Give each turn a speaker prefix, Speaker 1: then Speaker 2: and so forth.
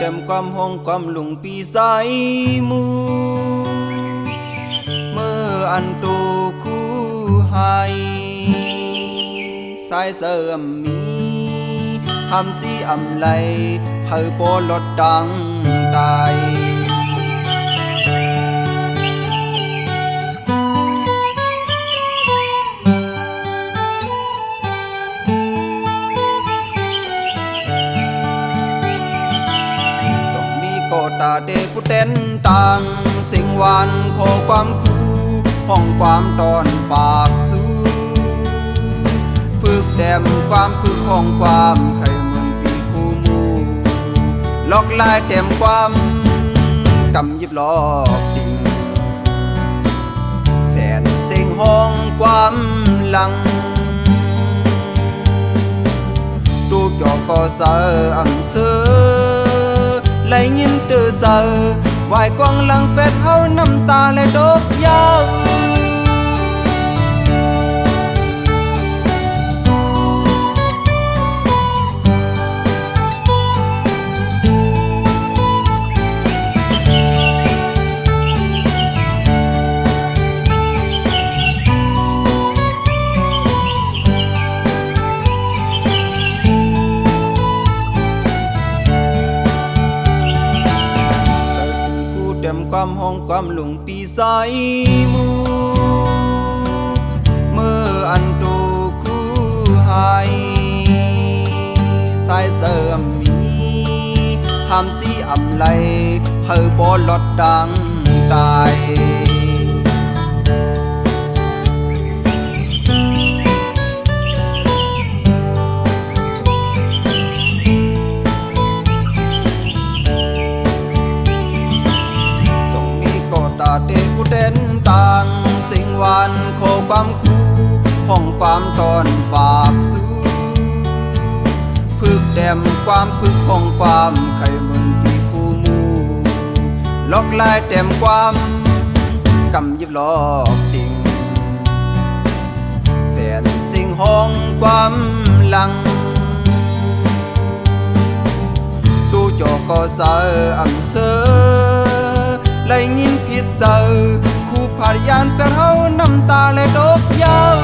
Speaker 1: ต็มความห้องความหลงปีใสมูเมื่ออันตูคู่ให้สายเสริมมีหำสีอำไหลเฮอโปลดดังตายตาเดกุเต้นต่างสิ่งหวานขอความคู่ห้องความตอนฝากสู้พึกแดมความพึกห้องความไข่เมืองปีคู่มูล็อกลายเต็มความกำยิบลอกดิ่งแสนสิ่งห้องความหลังตูจอกก็เสออำเสือไหลยินตื่อเสอวายกวางหลังเป็ดเฮาน้ำตาและดอกยาวเต็มความห้องความหลงปีใสมูเมื่ออันตูคู่ให้สายเสริมมีหำสีอำไหลเฮอโปลดดังตายเด็กผู้เด่นต่างสิ่งหวานขอความคู่ห้องความตอนฝากสู้พึกแดมความพึกห้องความไข่เมืองปีคู่มูล็อกลายเต็มความกำยิบลอกติ่งแสนสิ่งห้องความหลังตู้จอก็เสออำเสือไหลยินผิดเสอคู่พยานเป็นเฮาน้ำตาและดอกยาว